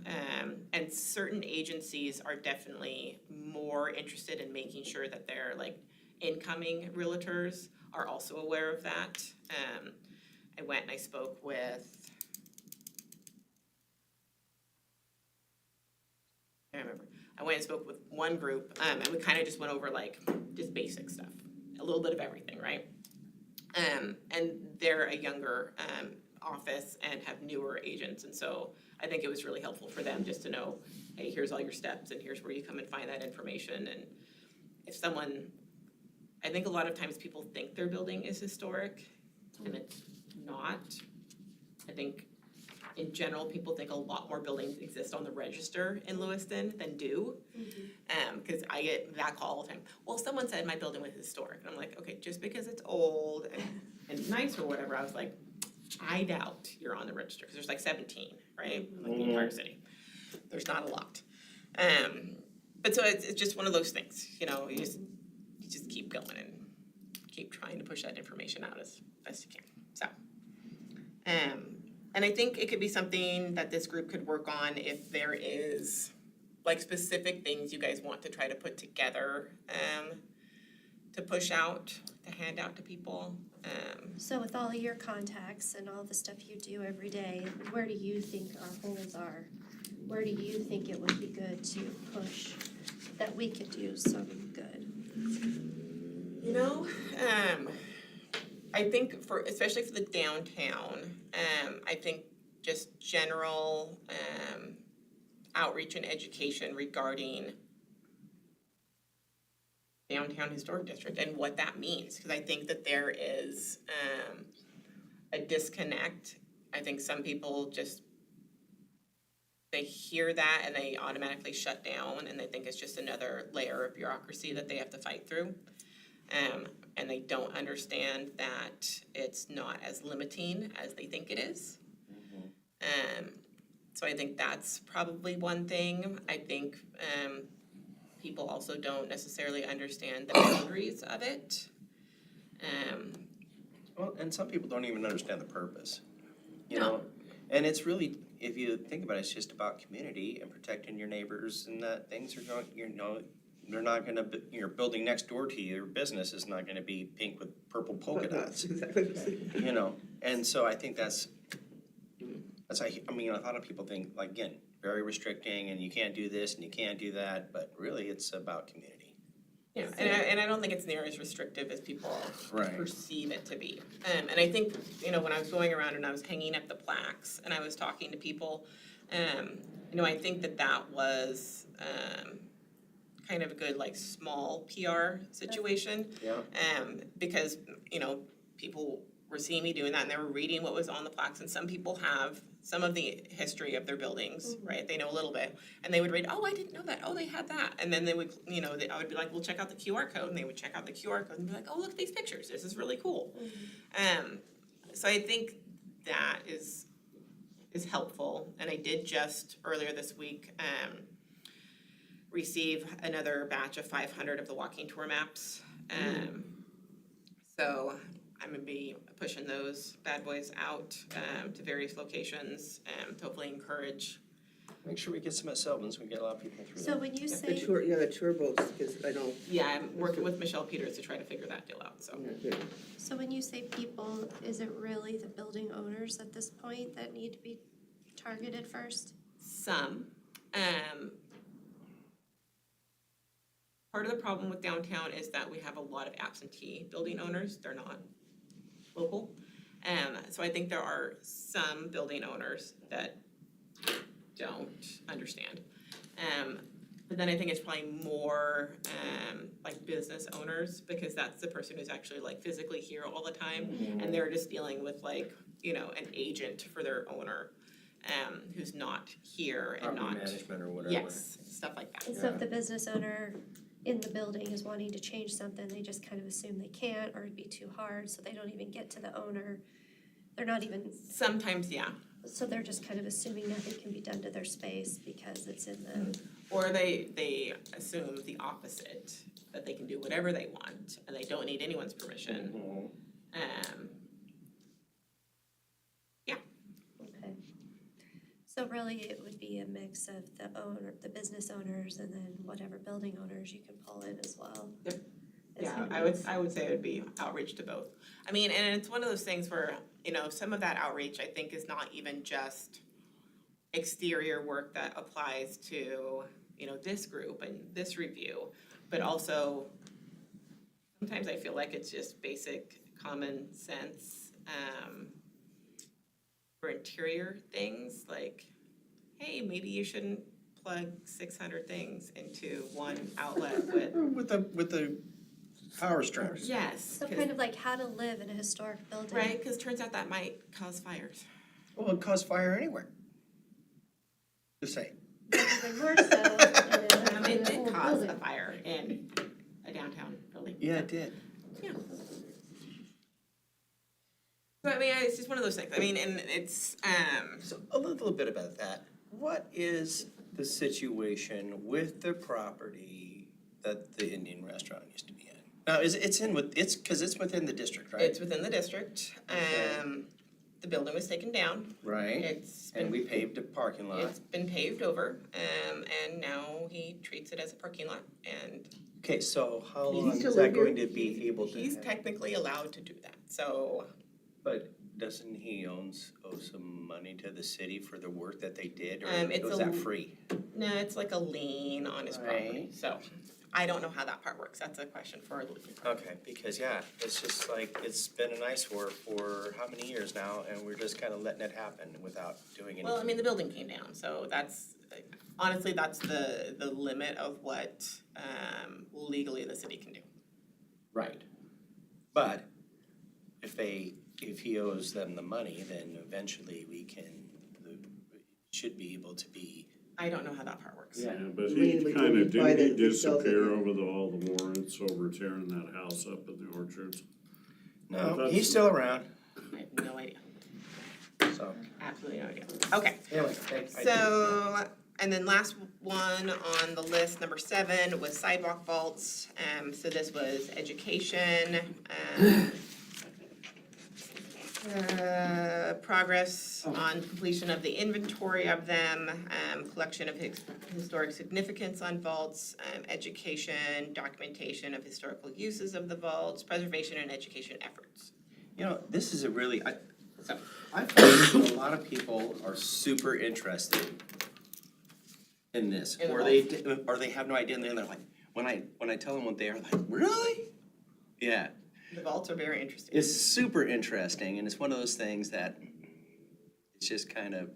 and certain agencies are definitely more interested in making sure that their like incoming realtors are also aware of that. I went and I spoke with, I remember, I went and spoke with one group, and we kind of just went over like just basic stuff, a little bit of everything, right? And they're a younger office and have newer agents, and so I think it was really helpful for them just to know, hey, here's all your steps and here's where you come and find that information. And if someone, I think a lot of times people think their building is historic and it's not. I think in general, people think a lot more buildings exist on the register in Lewiston than do. Because I get that call all the time. Well, someone said my building was historic. And I'm like, okay, just because it's old and nice or whatever, I was like, I doubt you're on the register. Because there's like 17, right? Like the entire city. There's not a lot. But so it's just one of those things, you just keep going and keep trying to push that information out as best you can. So, and I think it could be something that this group could work on if there is like specific things you guys want to try to put together, to push out, to hand out to people. So with all your contacts and all the stuff you do every day, where do you think our holes are? Where do you think it would be good to push that we could do some good? I think especially for the downtown, I think just general outreach and education regarding downtown historic district and what that means, because I think that there is a disconnect. I think some people just, they hear that and they automatically shut down and they think it's just another layer of bureaucracy that they have to fight through. And they don't understand that it's not as limiting as they think it is. So I think that's probably one thing. I think people also don't necessarily understand the boundaries of it. Well, and some people don't even understand the purpose, you No. know? And it's really, if you think about it, it's just about community and protecting your neighbors and that things are going, they're not gonna, your building next door to you, your business is not gonna be pink with purple polka dots, Exactly what I'm saying. And so I think that's a lot of people think, like, again, very restricting and you can't do this and you can't do that, but really it's about community. Yeah, and I don't think it's near as restrictive as people Right. perceive it to be. And I think, when I was going around and I was hanging up the plaques and I was talking to people, I think that was kind of a good, like, small PR situation. Yeah. Because, people were seeing me doing that and they were reading what was on the plaques, and some people have some of the history of their buildings, right? They know a little bit, and they would read, oh, I didn't know that, oh, they had that. And then they would, I would be like, well, check out the QR code, and they would check out the QR code and be like, oh, look at these pictures, this is really cool. So I think that is helpful, and I did just earlier this week receive another batch of 500 of the walking tour maps. So I'm gonna be pushing those bad boys out to various locations to hopefully encourage. Make sure we get some at Selvins, we get a lot of people through So that. when you The say, tour boats, because I know. Yeah, I'm working with Michelle Peters to try to figure that deal out, so. so when you say people, is it really the building owners at this point that need to be targeted first? Some. Part of the problem with downtown is that we have a lot of absentee building owners, they're not local. So I think there are some building owners that don't understand. But then I think it's probably more, like business owners, because that's the person who's actually like physically here all the time. And they're just dealing with like, you know, an agent for their owner, who's not here and Property not, management or whatever. yes, stuff like that. And so if the business owner in the building is wanting to change something, they just kind of assume they can't, or it'd be too hard, so they don't even get to the owner. They're not even, Sometimes, yeah. so they're just kind of assuming nothing can be done to their space because it's in the, Or they assume the opposite, that they can do whatever they want and they don't need anyone's permission. okay. So really, it would be a mix of the business owners and then whatever building owners you can pull in as well. Yep. as Yeah, humans. I would say it would be outreach to both. I mean, and it's one of those things where, you know, some of that outreach I think is not even just exterior work that applies to, you know, this group and this review, but also sometimes I feel like it's just basic common sense, for interior things, like, hey, maybe you shouldn't plug 600 things into one outlet with, With the power strips. yes, So kind of like how to live in a historic building. right, because turns out that might cause fires. Well, it caused fire anywhere. Just saying. Probably more so in It a did whole cause a building. fire in a downtown building. Yeah, it did. So I mean, it's just one of those things. I mean, and it's, So a little bit about that. What is the situation with the property that the Indian restaurant used to be in? Now, because it's within the district, right? it's within the district. The building was taken down. Right, It's and been, we paved a parking lot. it's been paved over, and now he treats it as a parking lot. And Okay, so how Does he long still is that live here? going to be able to he's have? technically allowed to do that. So, But doesn't he owe some money to the city for the work that they did, or it's was a- that free? no, it's like a lien on his property. Right. So I don't know how that part works. That's a question for a legal firm. Okay, because it's just like, it's been an eyesore for how many years now, and we're just kind of letting it happen without doing anything. Well, I mean, the building came down, so that's, honestly, that's the limit of what legally the city can do. Right. But if he owes them the money, then eventually should be able to be. I don't know how that part works. Yeah, but he Lien would kinda, imply didn't he that he sells it, disappear yeah. over all the warrants over tearing that house up in the orchards? No, That's- he's still around, I have no idea, so, absolutely no idea. Okay, anyway, thanks. so, and then last one on the list, number 7, was sidewalk vaults. So this was education, progress on completion of the inventory of them, collection of historic significance on vaults, education, documentation of historical uses of the vaults, preservation and education efforts. You know, this is a really, So, I've heard a lot of people are super interested in this, In the or they have no idea, and they're like, when I tell them what they are, like, really? Yeah, the vaults are very interesting. it's super interesting, and it's one of those things that it's just kind of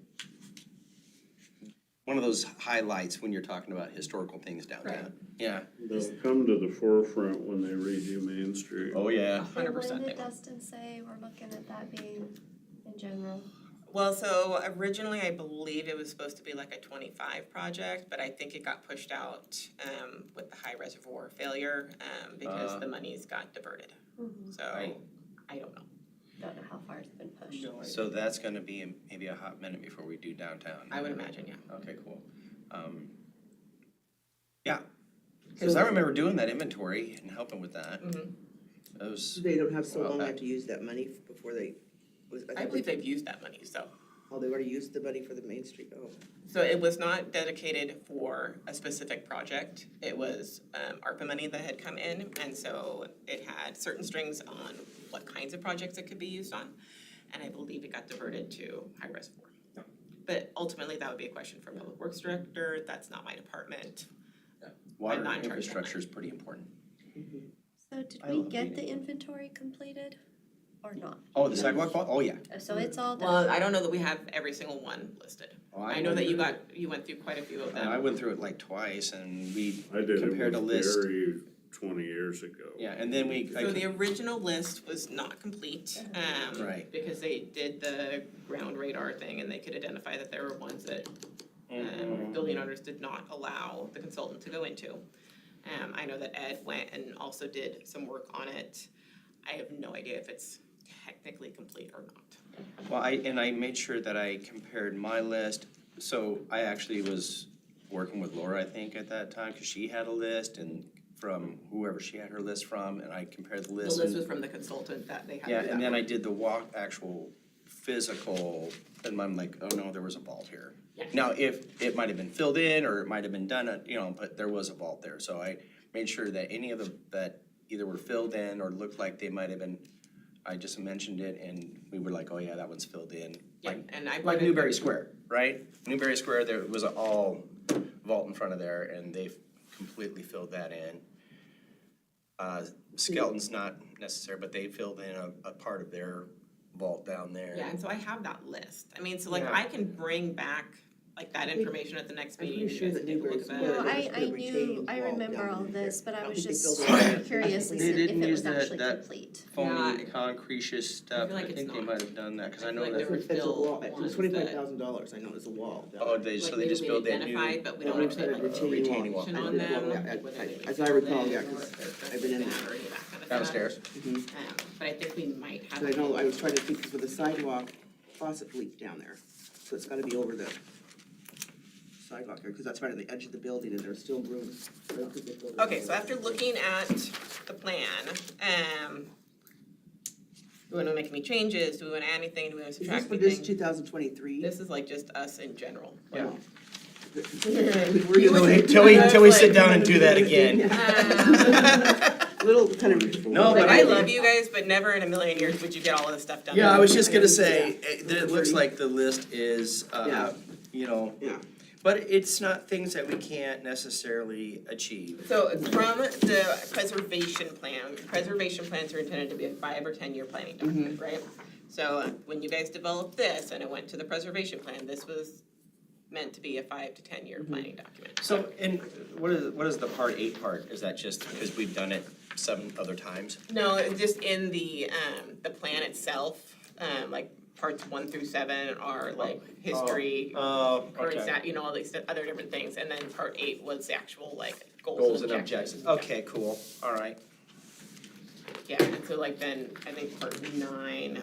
one of those highlights when you're talking about historical things downtown. Right. Yeah. They'll come to the forefront when they redo Main Street. Oh, yeah. 100% And when they did will. Dustin say we're looking at that being in general? Well, so originally I believe it was supposed to be like a 25 project, but I think it got pushed out with the high reservoir failure because the monies got diverted. So Right. I don't know. Don't know how far it's been pushed. So that's gonna be maybe a hot minute before we do downtown. I would imagine, yeah. Okay, cool. Yeah, because I remember doing that inventory and helping with that. Mhm. That was, They don't have so Well, long that- to have to use that money before they, I believe they've used that money, so. Oh, they already used the money for the Main Street, oh. So it was not dedicated for a specific project. It was ARPA money that had come in, and so it had certain strings on what kinds of projects it could be used on. And I believe it got diverted to high reservoir. But ultimately, that would be a question for Public Works Director. That's not my department. water not in charge of that. infrastructure is pretty important. So did I we love get reading. the inventory completed? or not? Oh, the sidewalk vault, oh, yeah. So it's all done. Well, I don't know that we have every single one listed. Oh, I know that you went through quite a few of them. I went through it like twice and we I did it compared a with list. Gary 20 years ago. Yeah, and then we, So the original list was not complete, Right. because they did the ground radar thing and they could identify that there were ones that building owners did not allow the consultant to go into. I know that Ed went and also did some work on it. I have no idea if it's technically complete or not. well, I made sure that I compared my list. So I actually was working with Laura, I think, at that time, because she had a list and from whoever she had her list from, and I compared the The list. list and- was from the consultant that they had to Yeah, do and that then I work. did the actual physical, and I'm like, oh no, there was a vault here. Yeah. Now, if it might have been filled in, or it might have been done, but there was a vault there, so I made sure that any of them that either were filled in or looked like they might have been, I just mentioned it, and we were like, oh yeah, that one's filled in. Yeah, and I. Like Newberry Square, right? Newberry Square, there was an all vault in front of there, and they've completely filled that in. Skelton's not necessary, but they filled in a part of their vault down there. Yeah, and so I have that list. I mean, so like Yeah. I can bring back like that information at the next I'm meeting. pretty You sure guys that can take a Newberry look at Square- that. Well, Just I put a retaining I wall remember down all in there. this, but I I was think they just filled it in. curious They if didn't it use was that- actually that- complete. Foamy, Yeah. concretious stuff, like I it's think they not. might have done that, cause I I feel know like that. there were It's a still wall, it ones was that- $25,000, I know, it's a wall. down Oh, there. so Like they just maybe built that new. identified, but we Yeah, don't we have put a like retaining wall. information I on did, them, yeah, whether they've been as I filled recall, in yeah, or 'cause if there's I've been in been there. or any of that kind of stuff. Downstairs. But I think we might have. So I know, I was trying to think, because with the sidewalk, faucet leaked down there, so it's gotta be over the sidewalk here, because that's right on the edge of the building, and there's still room. Okay, so after looking at the plan, do we wanna make any changes? Do we wanna add anything? Do we wanna Is this subtract for this anything? 2023? This is like just us in general. Yeah. You would say- Till we Like- sit down and do that again. Little kind of. No, Like, but I love you guys, but never in a million years would you get all of this stuff done. Yeah, I was just gonna say, it looks like the list is, Yeah. Yeah. but it's not things that we can't necessarily achieve. So from the preservation plans are intended to be a 5 or 10-year planning document, right? So when you guys developed this and it went to the preservation plan, this was meant to be a 5 to 10-year planning document. So, and what is the part 8 part? Is that just because we've done it 7 other times? No, it's just in the plan itself, like parts 1 through 7 are like history, Oh, current stat, all these other different things, and then part 8 was the actual like Goals and objectives. Okay, cool, all right. Yeah, and so like then, I think part 9,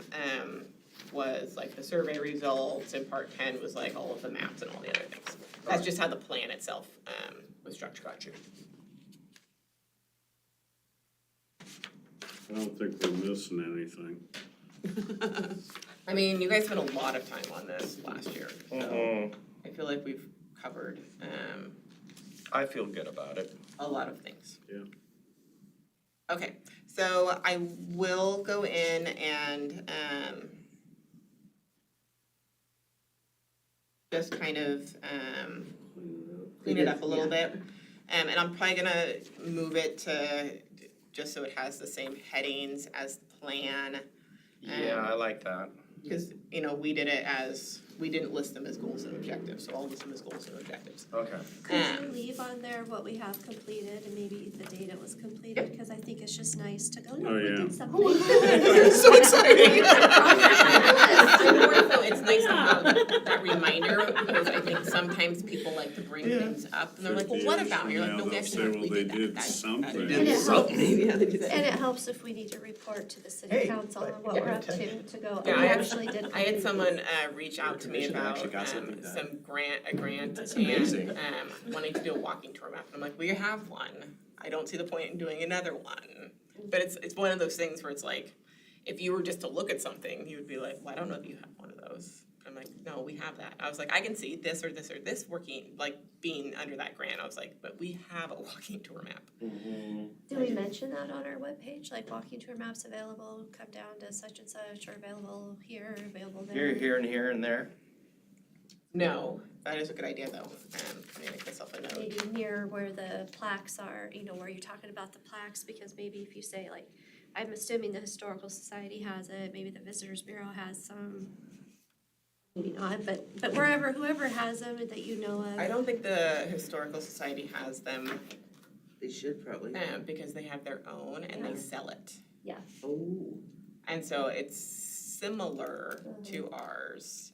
was like the survey results, and part 10 was like all of the maps and all the other things. That's just how the plan itself, was structured. Got you. I don't think we're missing anything. I mean, you guys spent a lot of time on this last year, so I feel like we've covered, I feel good about it. a lot of things. Yeah. Okay, so I will go in and, just kind of, clean it up a little bit. And I'm probably gonna move it to, just so it has the same headings as the plan. Yeah, I like that. Because, we did it as, we didn't list them as goals and objectives, so I'll list them as goals and objectives. Okay. Could you leave on there what we have completed and maybe the date it was completed? Because I think it's just nice to go, Oh, no, we yeah. did something. So exciting. Progress And more so, it's nice to have that reminder, because I think sometimes people like to bring things up, and they're like, well, what about? You're like, no, we actually Well, they did did that. something. And it helps, Yeah, they do that. and it helps if we need to report to the city Hey, council on what yeah, we're up to go, Yeah, oh, I we had- actually did. I had complete someone this. reach out to me Commission about actually got something done. some a grant That's and amazing. wanting to do a walking tour map. And I'm like, we have one. I don't see the point in doing another one. But it's one of those things where it's like, if you were just to look at something, you would be like, well, I don't know that you have one of those. I'm like, no, we have that. I was like, I can see this or this or this working, like being under that grant. I was like, but we have a walking tour map. Do we mention that on our webpage, like walking tour maps available, come down to such and such, or available here, available there? Here and there. No, that is a good idea though. Let me make myself a note. Maybe near where the plaques are, where you're talking about the plaques, because maybe if you say like I'm assuming the Historical Society has it, maybe the Visitors Bureau has some. Maybe not, but whoever has them that you know of. I don't think the Historical Society has them, They should probably. because they have their own and they sell it. Oh. And so it's similar to ours,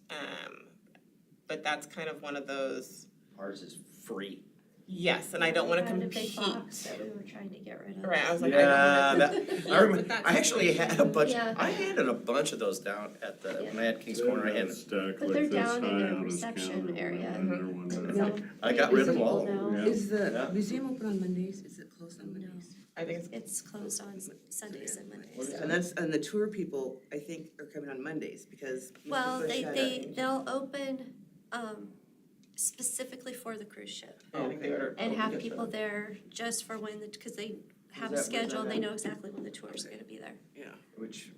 but that's kind of one of those, Ours is free. yes, and I don't wanna We had a big compete. box that we were trying to get rid of. Right, I was like, Yeah, I don't wanna compete I with remember, that. I actually had a bunch, Yeah. I handed a bunch of those down at the Yeah. Mad King's Corner. I handed, Stacked But like they're this down in high their on his reception counter, area. and they're one of So, the- I got rid of them people all. know. Yeah. Is the Yeah. museum open on Mondays? Is it closed on No. Mondays? I think it's, It's closed on Sundays and Mondays. And the tour people, I think, are coming on Mondays because. Mr. Well, Bush had they'll open, specifically for the cruise ship. I think they ordered. And have people there just for when because they have a Where's that schedule, they at? know exactly when the tours are gonna be there. which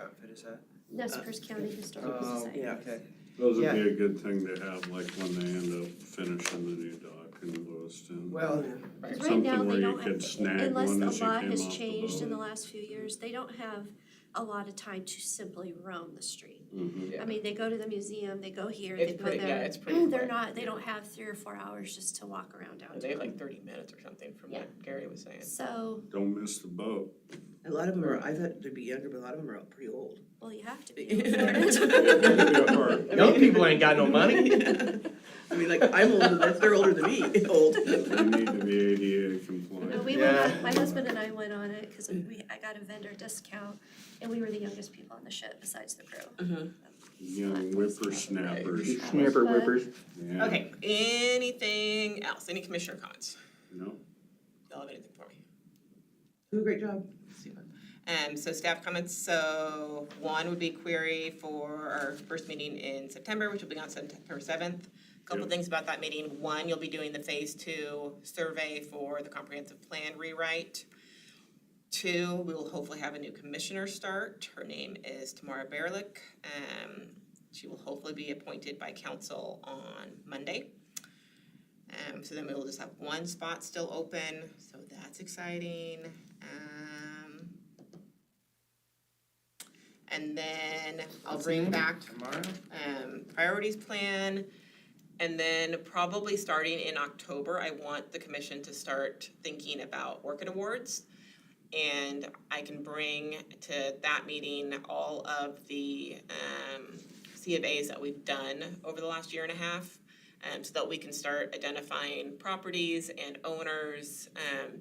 outfit is that? Nez County Historical Oh, Society. yeah. Okay. Those would Yeah. be a good thing to have, like when they end up finishing the new dock in Lewiston. Well, Because right Something now, where they you don't could have, snag unless one a as you lot came has off the changed in boat. the last few years, they don't have a lot of time to simply roam the street. Mhm. Yeah. I mean, they go to the museum, they go here, It's they go pretty- there. yeah, it's pretty They're quick. not, they don't have 3 or 4 hours just to walk around downtown. They have like 30 minutes or something from what Gary was saying. So, Don't miss the boat. A lot of them are, I thought they'd be younger, but a lot of them are pretty old. well, you have to be. young people ain't got no money. I mean, like, I'm older, they're older than me, old. They need to be ADA compliant. No, we Yeah. went, my husband and I went on it, cause I got a vendor discount, and we were the youngest people on the ship besides the crew. Young whippersnappers. Snapper But- whippers. Yeah. Okay, anything else? Any commissioner comments? No? Y'all have anything for me? Do a great job. Super. So staff comments, so one would be query for our first meeting in September, which will be on September 7th. Couple Yep. things about that meeting. One, you'll be doing the phase 2 survey for the comprehensive plan rewrite. 2, we will hopefully have a new commissioner start. Her name is Tamara Berlick. She will hopefully be appointed by council on Monday. So then we will just have one spot still open, so that's exciting. And then I'll bring back Tomorrow? priorities plan. And then probably starting in October, I want the commission to start thinking about Orchid Awards. And I can bring to that meeting all of the C of As that we've done over the last year and a half. So that we can start identifying properties and owners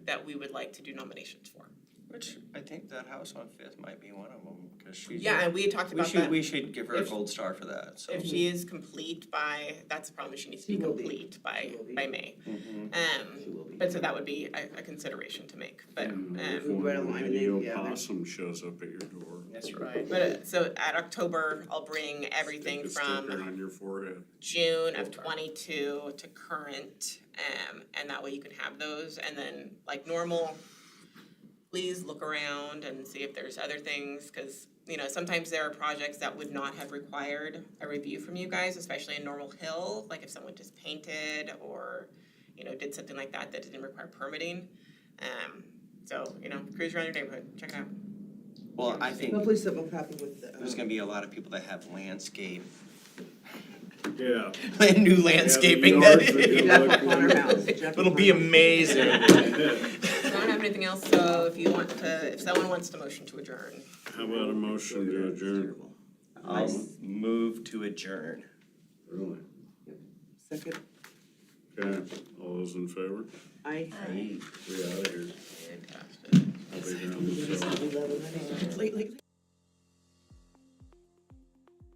that we would like to do nominations for. Which, I think that house on Fifth might be one of them, cause she. Yeah, and we had talked about that. We should give her a If- gold star for that, so. If she is complete by, that's the problem, she needs to be She will be. complete by She will be. May. Mhm. She will be. But so that would be a consideration to make, but, And if Move right one along, and video then, yeah, possum shows up at your door. That's right. but so at October, I'll bring everything Stick a sticker from on your forehead. June of 22 to current, and that way you can have those, and then like normal, please look around and see if there's other things, cause you know, sometimes there are projects that would not have required a review from you guys, especially in Normal Hill, like if someone just painted or, you know, did something like that that didn't require permitting. So, you know, cruise around your neighborhood, check it out. Well, I think Hopefully something will happen with the. there's gonna be a lot of people that have landscape, Yeah. new landscaping that. yards that you Jeff look will on our house. at. Jeff It'll will be on our- amazing. I don't have anything else, so if you want to, if someone wants to motion to adjourn. How about a motion to adjourn? I'll move to adjourn. Really? Second, Okay, all those in favor? I. We out of here. Fantastic. I'll be down the It's 11, I think, lately.